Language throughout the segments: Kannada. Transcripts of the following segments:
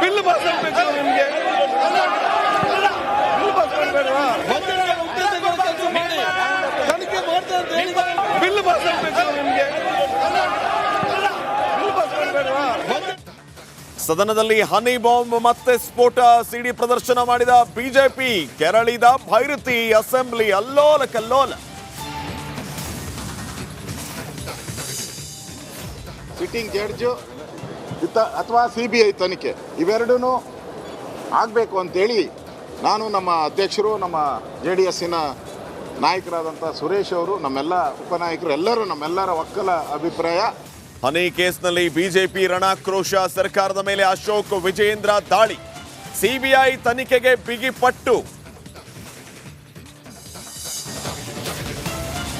ಬಿಲ್ ಪಾಸ್ ಆಗಬೇಕು ನಿಮಗೆ ಬಿಲ್ ಪಾಸ್ ಆಗಬೇಕು ನಿಮಗೆ. ಸದನದಲ್ಲಿ ಹನಿ ಬಾಂಬ್ ಮತ್ತೆ ಸ್ಫೋಟ, ಸಿಡಿ ಪ್ರದರ್ಶನ ಮಾಡಿದ ಬಿಜೆಪಿ, ಕೆರಳಿದ ಭೈರತಿ, ಅಸೆಂಬ್ಲಿ ಅಲ್ಲೋಲ ಕಲ್ಲೋಲ. ಸಿಟ್ಟಿಂಗ್ ಜಡ್ಜ್ ಅಥವಾ CBI ತನಿಖೆ ಇವೆರಡೂ ಆಗಬೇಕು ಅಂತೇಳಿ ನಾನು, ನಮ್ಮ ಅಧ್ಯಕ್ಷರು, ನಮ್ಮ JDSನ ನಾಯಕರಾದಂಥ ಸುರೇಶ್ ಅವರು, ನಮ್ಮೆಲ್ಲ ಉಪನಾಯಕರು, ಎಲ್ಲರೂ ನಮ್ಮೆಲ್ಲರ ಒಕ್ಕಲ ಅಭಿಪ್ರಾಯ. ಹನಿ ಕೇಸ್ನಲ್ಲಿ ಬಿಜೆಪಿ ರಣಾಕ್ರೋಶ, ಸರ್ಕಾರದ ಮೇಲೆ ಅಶೋಕ್ ವಿಜಯೇಂದ್ರ ದಾಳಿ, CBI ತನಿಖೆಗೆ ಬಿಗಿಪಟ್ಟು.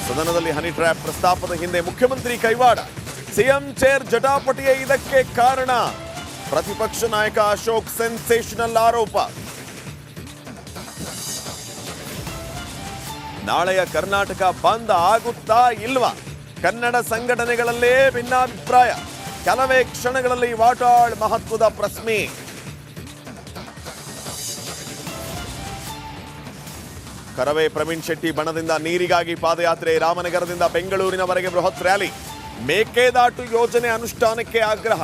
ಸದನದಲ್ಲಿ ಹನಿ ಟ್ರ್ಯಾಪ್ ಪ್ರಸ್ತಾಪದ ಹಿಂದೆ ಮುಖ್ಯಮಂತ್ರಿ ಕೈವಾಡ, ಸಿಎಂ ಚೇರ್ ಜಟಾಪಟಿಯೇ ಇದಕ್ಕೆ ಕಾರಣ, ಪ್ರತಿಪಕ್ಷ ನಾಯಕ ಅಶೋಕ್ ಸೆನ್ಸೇಷನಲ್ ಆರೋಪ. ನಾಳೆಯ ಕರ್ನಾಟಕ ಬಂದ್ ಆಗುತ್ತಾ ಇಲ್ವಾ? ಕನ್ನಡ ಸಂಘಟನೆಗಳಲ್ಲೇ ಭಿನ್ನಾಭಿಪ್ರಾಯ, ಕೆಲವೇ ಕ್ಷಣಗಳಲ್ಲಿ ವಾಟಾಳ್ ಮಹತ್ವದ ಪ್ರಶ್ನೆ. ಕರವೇ ಪ್ರವೀಣ್ ಶೆಟ್ಟಿ ಬಣದಿಂದ ನೀರಿಗಾಗಿ ಪಾದಯಾತ್ರೆ, ರಾಮನಗರದಿಂದ ಬೆಂಗಳೂರಿನವರೆಗೆ ಬೃಹತ್ ರ್ಯಾಲಿ, ಮೇಕೆದಾಟು ಯೋಜನೆ ಅನುಷ್ಠಾನಕ್ಕೆ ಆಗ್ರಹ.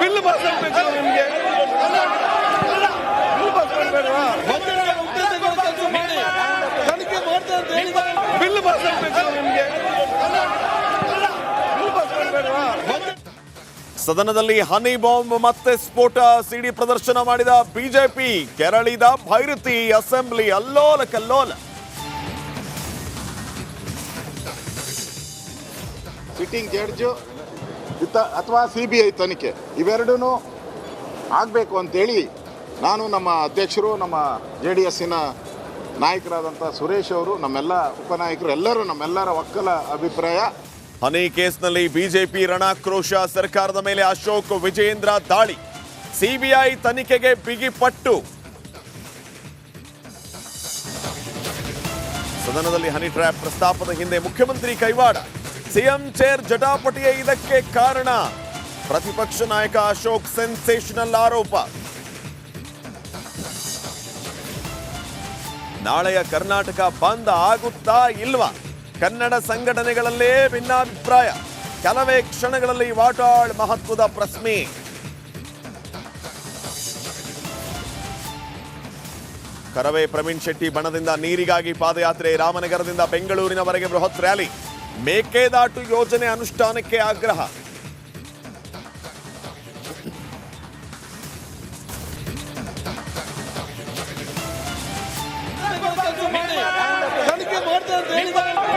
ಬಿಲ್ ಪಾಸ್ ಆಗಬೇಕು ನಿಮಗೆ ಬಿಲ್ ಪಾಸ್ ಆಗಬೇಕು ನಿಮಗೆ. ಸದನದಲ್ಲಿ ಹನಿ ಬಾಂಬ್ ಮತ್ತೆ ಸ್ಫೋಟ, ಸಿಡಿ ಪ್ರದರ್ಶನ ಮಾಡಿದ ಬಿಜೆಪಿ, ಕೆರಳಿದ ಭೈರತಿ, ಅಸೆಂಬ್ಲಿ ಅಲ್ಲೋಲ ಕಲ್ಲೋಲ. ಸಿಟ್ಟಿಂಗ್ ಜಡ್ಜ್ ಅಥವಾ CBI ತನಿಖೆ ಇವೆರಡೂ ಆಗಬೇಕು ಅಂತೇಳಿ ನಾನು, ನಮ್ಮ ಅಧ್ಯಕ್ಷರು, ನಮ್ಮ JDSನ ನಾಯಕರಾದಂಥ ಸುರೇಶ್ ಅವರು, ನಮ್ಮೆಲ್ಲ ಉಪನಾಯಕರು, ಎಲ್ಲರೂ ನಮ್ಮೆಲ್ಲರ ಒಕ್ಕಲ ಅಭಿಪ್ರಾಯ. ಹನಿ ಕೇಸ್ನಲ್ಲಿ ಬಿಜೆಪಿ ರಣಾಕ್ರೋಶ, ಸರ್ಕಾರದ ಮೇಲೆ ಅಶೋಕ್ ವಿಜಯೇಂದ್ರ ದಾಳಿ, CBI ತನಿಖೆಗೆ ಬಿಗಿಪಟ್ಟು. ಸದನದಲ್ಲಿ ಹನಿ ಟ್ರ್ಯಾಪ್ ಪ್ರಸ್ತಾಪದ ಹಿಂದೆ ಮುಖ್ಯಮಂತ್ರಿ ಕೈವಾಡ, ಸಿಎಂ ಚೇರ್ ಜಟಾಪಟಿಯೇ ಇದಕ್ಕೆ ಕಾರಣ, ಪ್ರತಿಪಕ್ಷ ನಾಯಕ ಅಶೋಕ್ ಸೆನ್ಸೇಷನಲ್ ಆರೋಪ. ನಾಳೆಯ ಕರ್ನಾಟಕ ಬಂದ್ ಆಗುತ್ತಾ ಇಲ್ವಾ? ಕನ್ನಡ ಸಂಘಟನೆಗಳಲ್ಲೇ ಭಿನ್ನಾಭಿಪ್ರಾಯ, ಕೆಲವೇ ಕ್ಷಣಗಳಲ್ಲಿ ವಾಟಾಳ್ ಮಹತ್ವದ ಪ್ರಶ್ನೆ. ಕರವೇ ಪ್ರವೀಣ್ ಶೆಟ್ಟಿ ಬಣದಿಂದ ನೀರಿಗಾಗಿ ಪಾದಯಾತ್ರೆ, ರಾಮನಗರದಿಂದ ಬೆಂಗಳೂರಿನವರೆಗೆ ಬೃಹತ್ ರ್ಯಾಲಿ, ಮೇಕೆದಾಟು ಯೋಜನೆ ಅನುಷ್ಠಾನಕ್ಕೆ ಆಗ್ರಹ.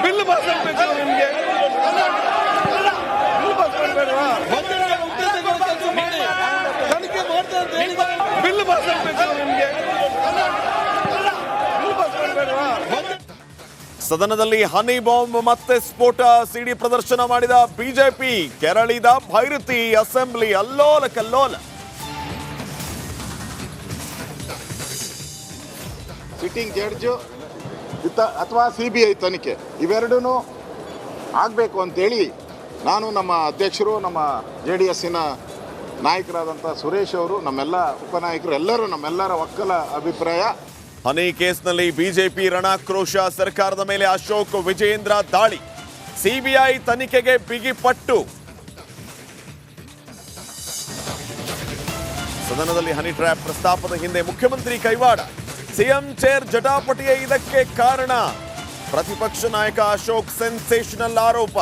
ಬಿಲ್ ಪಾಸ್ ಆಗಬೇಕು ನಿಮಗೆ ಬಿಲ್ ಪಾಸ್ ಆಗಬೇಕು ನಿಮಗೆ. ಸದನದಲ್ಲಿ ಹನಿ ಬಾಂಬ್ ಮತ್ತೆ ಸ್ಫೋಟ, ಸಿಡಿ ಪ್ರದರ್ಶನ ಮಾಡಿದ ಬಿಜೆಪಿ, ಕೆರಳಿದ ಭೈರತಿ, ಅಸೆಂಬ್ಲಿ ಅಲ್ಲೋಲ ಕಲ್ಲೋಲ. ಸಿಟ್ಟಿಂಗ್ ಜಡ್ಜ್ ಅಥವಾ CBI ತನಿಖೆ ಇವೆರಡೂ ಆಗಬೇಕು ಅಂತೇಳಿ ನಾನು, ನಮ್ಮ ಅಧ್ಯಕ್ಷರು, ನಮ್ಮ JDSನ ನಾಯಕರಾದಂಥ ಸುರೇಶ್ ಅವರು, ನಮ್ಮೆಲ್ಲ ಉಪನಾಯಕರು, ಎಲ್ಲರೂ ನಮ್ಮೆಲ್ಲರ ಒಕ್ಕಲ ಅಭಿಪ್ರಾಯ. ಹನಿ ಕೇಸ್ನಲ್ಲಿ ಬಿಜೆಪಿ ರಣಾಕ್ರೋಶ, ಸರ್ಕಾರದ ಮೇಲೆ ಅಶೋಕ್ ವಿಜಯೇಂದ್ರ ದಾಳಿ, CBI ತನಿಖೆಗೆ ಬಿಗಿಪಟ್ಟು. ಸದನದಲ್ಲಿ ಹನಿ ಟ್ರ್ಯಾಪ್ ಪ್ರಸ್ತಾಪದ ಹಿಂದೆ ಮುಖ್ಯಮಂತ್ರಿ ಕೈವಾಡ, ಸಿಎಂ ಚೇರ್ ಜಟಾಪಟಿಯೇ ಇದಕ್ಕೆ ಕಾರಣ, ಪ್ರತಿಪಕ್ಷ ನಾಯಕ ಅಶೋಕ್ ಸೆನ್ಸೇಷನಲ್ ಆರೋಪ.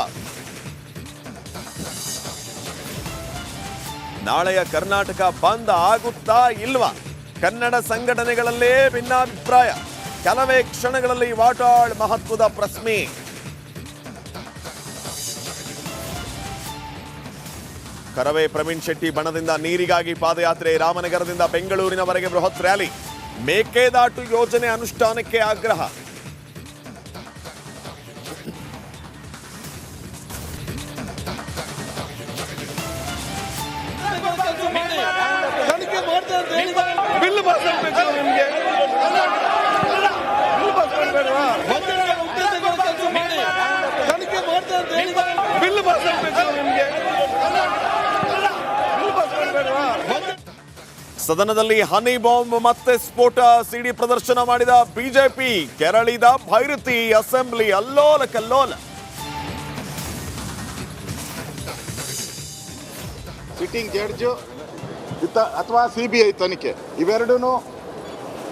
ನಾಳೆಯ ಕರ್ನಾಟಕ ಬಂದ್ ಆಗುತ್ತಾ ಇಲ್ವಾ? ಕನ್ನಡ ಸಂಘಟನೆಗಳಲ್ಲೇ ಭಿನ್ನಾಭಿಪ್ರಾಯ, ಕೆಲವೇ ಕ್ಷಣಗಳಲ್ಲಿ ವಾಟಾಳ್ ಮಹತ್ವದ ಪ್ರಶ್ನೆ. ಕರವೇ ಪ್ರವೀಣ್ ಶೆಟ್ಟಿ ಬಣದಿಂದ ನೀರಿಗಾಗಿ ಪಾದಯಾತ್ರೆ, ರಾಮನಗರದಿಂದ ಬೆಂಗಳೂರಿನವರೆಗೆ ಬೃಹತ್ ರ್ಯಾಲಿ, ಮೇಕೆದಾಟು ಯೋಜನೆ ಅನುಷ್ಠಾನಕ್ಕೆ ಆಗ್ರಹ. ಬಿಲ್ ಪಾಸ್ ಆಗಬೇಕು ನಿಮಗೆ ಸದನದಲ್ಲಿ ಹನಿ ಬಾಂಬ್ ಮತ್ತೆ ಸ್ಫೋಟ, ಸಿಡಿ ಪ್ರದರ್ಶನ ಮಾಡಿದ ಬಿಜೆಪಿ, ಕೆರಳಿದ ಭೈರತಿ, ಅಸೆಂಬ್ಲಿ ಅಲ್ಲೋಲ ಕಲ್ಲೋಲ. ಸಿಟ್ಟಿಂಗ್ ಜಡ್ಜ್ ಅಥವಾ CBI ತನಿಖೆ ಇವೆರಡೂ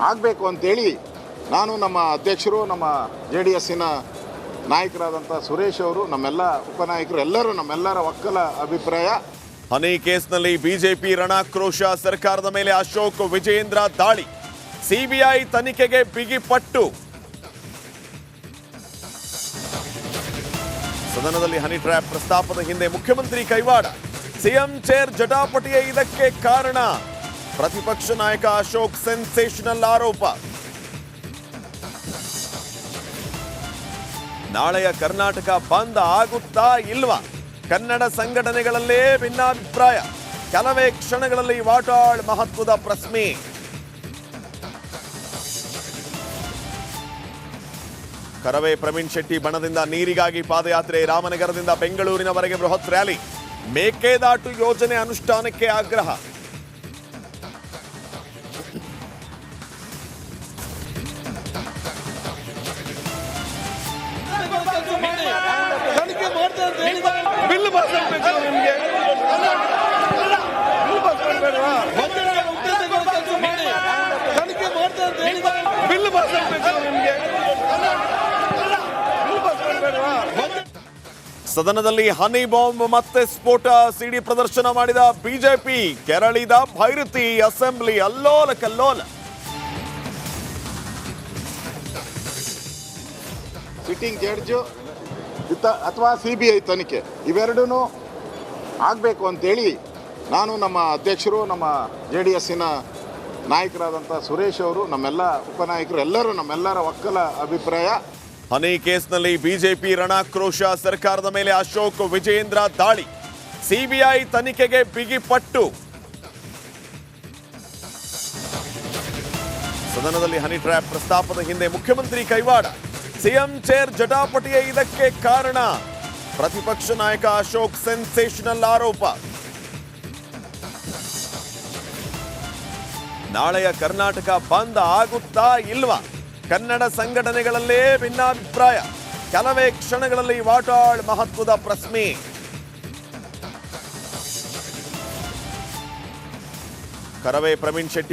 ಆಗಬೇಕು ಅಂತೇಳಿ ನಾನು ನಮ್ಮ ಅಧ್ಯಕ್ಷರು, ನಮ್ಮ JDSನ ನಾಯಕರಾದಂಥ ಸುರೇಶ್ ಅವರು, ನಮ್ಮೆಲ್ಲ ಉಪನಾಯಕರು, ಎಲ್ಲರೂ ನಮ್ಮೆಲ್ಲರ ಒಕ್ಕಲ ಅಭಿಪ್ರಾಯ. ಹನಿ ಕೇಸ್ನಲ್ಲಿ ಬಿಜೆಪಿ ರಣಾಕ್ರೋಶ, ಸರ್ಕಾರದ ಮೇಲೆ ಅಶೋಕ್ ವಿಜಯೇಂದ್ರ ದಾಳಿ, CBI ತನಿಖೆಗೆ ಬಿಗಿಪಟ್ಟು. ಸದನದಲ್ಲಿ ಹನಿ ಟ್ರ್ಯಾಪ್ ಪ್ರಸ್ತಾಪದ ಹಿಂದೆ ಮುಖ್ಯಮಂತ್ರಿ ಕೈವಾಡ, ಸಿಎಂ ಚೇರ್ ಜಟಾಪಟಿಯೇ ಇದಕ್ಕೆ ಕಾರಣ. ಪ್ರತಿಪಕ್ಷ ನಾಯಕ ಅಶೋಕ್ ಸೆನ್ಸೇಷನಲ್ ಆರೋಪ. ನಾಳೆಯ ಕರ್ನಾಟಕ ಬಂದ್ ಆಗುತ್ತಾ ಇಲ್ವಾ? ಕನ್ನಡ ಸಂಘಟನೆಗಳಲ್ಲೇ ಭಿನ್ನಾಭಿಪ್ರಾಯ. ಕೆಲವೇ ಕ್ಷಣಗಳಲ್ಲಿ ವಾಟಾಳ್ ಮಹತ್ವದ ಪ್ರಶ್ನೆ. ಕರವೇ ಪ್ರವೀಣ್ ಶೆಟ್ಟಿ ಬಣದಿಂದ ನೀರಿಗಾಗಿ ಪಾದಯಾತ್ರೆ, ರಾಮನಗರದಿಂದ ಬೆಂಗಳೂರಿನವರೆಗೆ ಬೃಹತ್ ರ್ಯಾಲಿ, ಮೇಕೆದಾಟು ಯೋಜನೆ ಅನುಷ್ಠಾನಕ್ಕೆ ಆಗ್ರಹ. ಸದನದಲ್ಲಿ ಹನಿ ಬಾಂಬ್ ಮತ್ತೆ ಸ್ಫೋಟ, ಸಿಡಿ ಪ್ರದರ್ಶನ ಮಾಡಿದ ಬಿಜೆಪಿ, ಕೆರಳಿದ ಭೈರತಿ, ಅಸೆಂಬ್ಲಿ ಅಲ್ಲೋಲ ಕಲ್ಲೋಲ. ಸಿಟ್ಟಿಂಗ್ ಜಡ್ಜ್ ಅಥವಾ CBI ತನಿಖೆ ಇವೆರಡೂ ಆಗಬೇಕು ಅಂತೇಳಿ ನಾನು ನಮ್ಮ ಅಧ್ಯಕ್ಷರು, ನಮ್ಮ JDSನ ನಾಯಕರಾದಂಥ ಸುರೇಶ್ ಅವರು, ನಮ್ಮೆಲ್ಲ ಉಪನಾಯಕರು, ಎಲ್ಲರೂ ನಮ್ಮೆಲ್ಲರ ಒಕ್ಕಲ ಅಭಿಪ್ರಾಯ. ಹನಿ ಕೇಸ್ನಲ್ಲಿ ಬಿಜೆಪಿ ರಣಾಕ್ರೋಶ, ಸರ್ಕಾರದ ಮೇಲೆ ಅಶೋಕ್ ವಿಜಯೇಂದ್ರ ದಾಳಿ, CBI ತನಿಖೆಗೆ ಬಿಗಿಪಟ್ಟು. ಸದನದಲ್ಲಿ ಹನಿ ಟ್ರ್ಯಾಪ್ ಪ್ರಸ್ತಾಪದ ಹಿಂದೆ ಮುಖ್ಯಮಂತ್ರಿ ಕೈವಾಡ, ಸಿಎಂ ಚೇರ್ ಜಟಾಪಟಿಯೇ ಇದಕ್ಕೆ ಕಾರಣ. ಪ್ರತಿಪಕ್ಷ ನಾಯಕ ಅಶೋಕ್ ಸೆನ್ಸೇಷನಲ್ ಆರೋಪ. ನಾಳೆಯ ಕರ್ನಾಟಕ ಬಂದ್ ಆಗುತ್ತಾ ಇಲ್ವಾ? ಕನ್ನಡ ಸಂಘಟನೆಗಳಲ್ಲೇ ಭಿನ್ನಾಭಿಪ್ರಾಯ. ಕೆಲವೇ ಕ್ಷಣಗಳಲ್ಲಿ ವಾಟಾಳ್ ಮಹತ್ವದ ಪ್ರಶ್ನೆ. ಕರವೇ ಪ್ರವೀಣ್ ಶೆಟ್ಟಿ